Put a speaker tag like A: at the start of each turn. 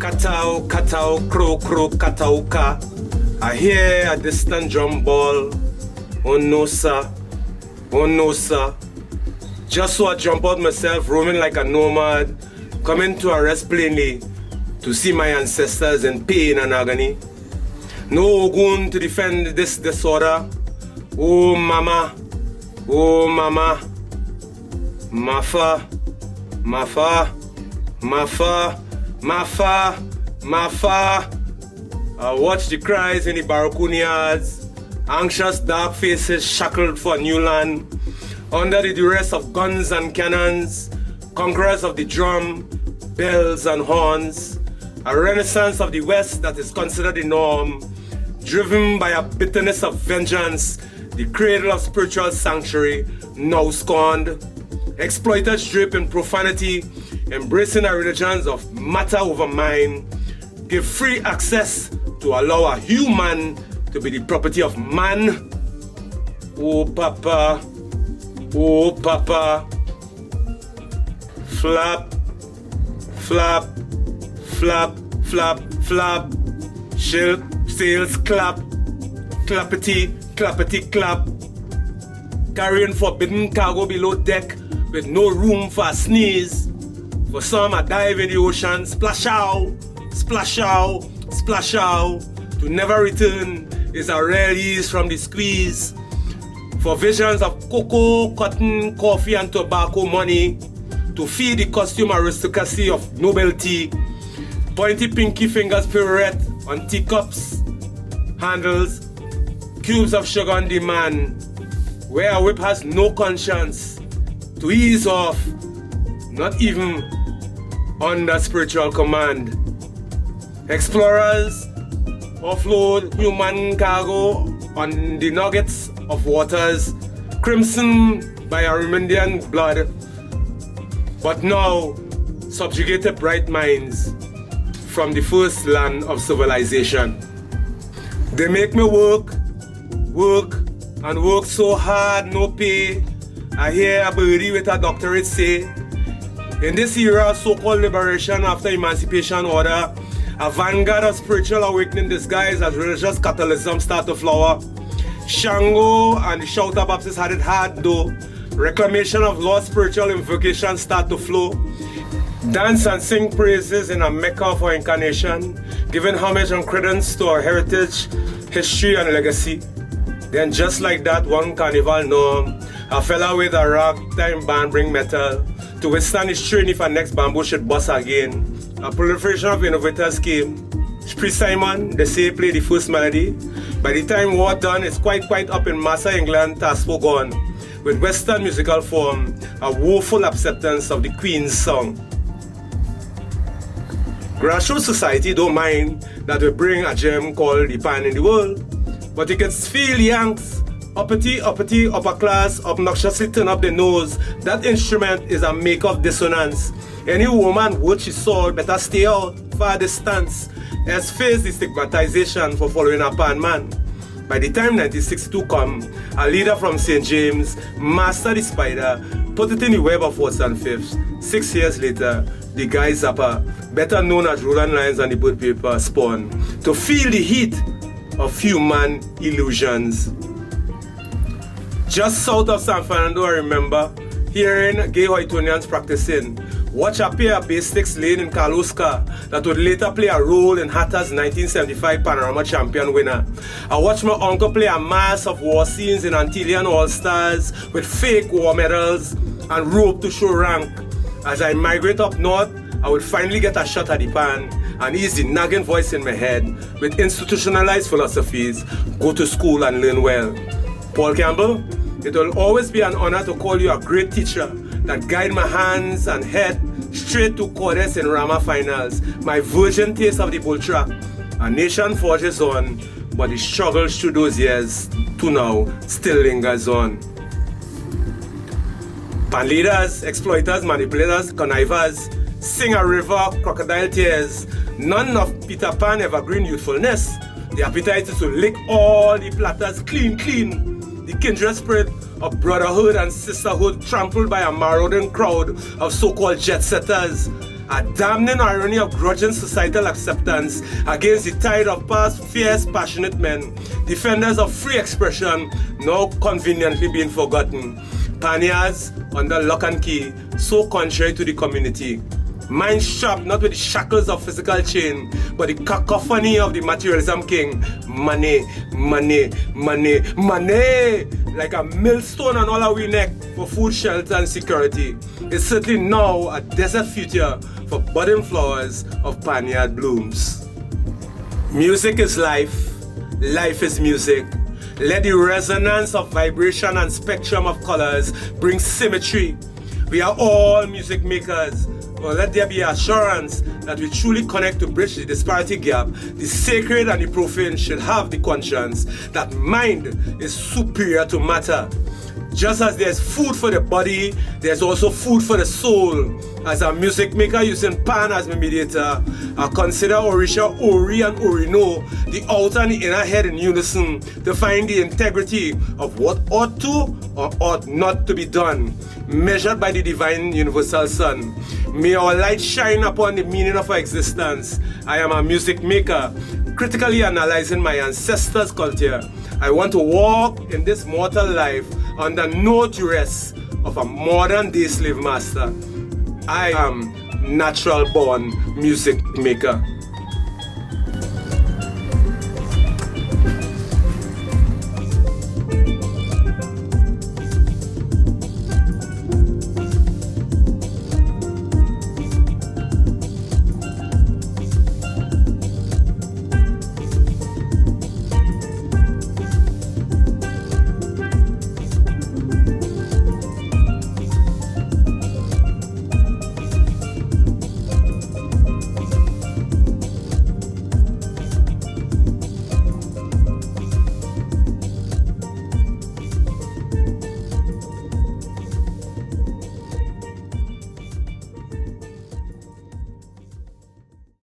A: Katao, katao, crow, crow, katao, ka. I hear a distant drum ball. Oh no, sir. Oh no, sir. Just so I jump out myself, roaming like a nomad, coming to arrest plainly to see my ancestors in pain and agony. No Ogun to defend this disorder. Oh mama, oh mama. Mafa, mafa, mafa, mafa, mafa. I watch the cries in the Barracoon yards, anxious dark faces shackled for new land, under the duress of guns and cannons, conquerors of the drum, bells and horns, a renaissance of the West that is considered the norm, driven by a bitterness of vengeance, the cradle of spiritual sanctuary, now scorned, exploiters drip in profanity, embracing our religions of matter over mind, give free access to allow a human to be the property of man. Oh papa, oh papa, flap, flap, flap, flap, flap, shield, sails clap, clappity, clappity clap, carrying forbidden cargo below deck with no room for a sneeze. For some, a dive in the ocean, splash out, splash out, splash out, to never return is a rare ease from the squeeze. For visions of cocoa, cotton, coffee and tobacco money, to feed the costume aristocracy of nobility, pointy pinky fingers pirouette on teacups, handles, cubes of sugar on demand, where a whip has no conscience, to ease off, not even under spiritual command. Explorers offload human cargo on the nuggets of waters crimson by Armenian blood, but now subjugated bright minds from the first land of civilization. They make me work, and work so hard, no pay. I hear a birdie with a doctorate say, in this era of so-called liberation after emancipation order, a vanguard of spiritual awakening disguised as religious Catholicism start to flower. Shango and the Shouter Baptists had it hard though. Reclamation of lost spiritual invocation start to flow. Dance and sing praises in a mecca for incarnation, giving homage and credence to our heritage, history and legacy. Then just like that one carnival norm, a fella with a ragtime band bring metal to withstand the strain if our next bamboo should bust again. A proliferation of innovators came. Priest Simon, they say, played the first melody. By the time war done, it's quite up in Massa, England, task for gone, with Western musical form, a woeful acceptance of the Queen's song. Grassroots society don't mind that we bring a gem called the pan in the world, but you can feel Yanks, uppity, upper class, obnoxiously turn up the nose. That instrument is a make of dissonance. Any woman worth his sword better stay out, far distance, as face the stigmatization for following a pan man. By the time 1962 come, a leader from St. James mastered the spider, put it in the web of fourths and fifths. 6 years later, Deguy Zappa, better known as Roland, Lyons and the Bird Paper, spawned to feel the heat of human illusions. Just south of San Fernando, I remember hearing gay Hoytonians practicing. Watch a pair of bass sticks laying in Kaluska that would later play a role in Hatter's 1975 Panorama Champion winner. I watched my uncle play a mass of war scenes in Antillean All-Stars with fake war medals and rope to show rank. As I migrate up north, I would finally get a shot at the pan and ease the nagging voice in my head with institutionalized philosophies, go to school and learn well. Paul Campbell, it will always be an honor to call you a great teacher that guide my hands and head straight to Cordes in Rama finals, my virgin taste of the bull track. A nation forges on, but the struggles through those years to now still lingers on. Pan leaders, exploiters, manipulators, connivers, sing a river of crocodile tears. None of Peter Pan evergreen youthfulness. The appetite is to lick all the platters clean. The kindred spirit of brotherhood and sisterhood trampled by a marauding crowd of so-called jet setters. A damning irony of grudging societal acceptance against the tide of past fierce, passionate men, defenders of free expression, now conveniently being forgotten. Paniards under lock and key, so contrary to the community. Mind sharp, not with the shackles of physical chain, but the cacophony of the materialism king. Money, money, money, money! Like a millstone on all our neck for food, shelter, and security. It's certainly now a desert future for budding flowers of paniard blooms. Music is life. Life is music. Let the resonance of vibration and spectrum of colors bring symmetry. We are all music makers. Well, let there be assurance that we truly connect to bridge the disparity gap. The sacred and the profane should have the conscience that mind is superior to matter. Just as there's food for the body, there's also food for the soul. As a music maker using Pan as my mediator, I consider Orisha, Ori, and Orino, the outer and the inner head in unison, to find the integrity of what ought to or ought not to be done, measured by the divine universal sun. May our light shine upon the meaning of our existence. I am a music maker, critically analyzing my ancestors' culture. I want to walk in this mortal life under no duress of a modern day slave master. I am natural born music maker.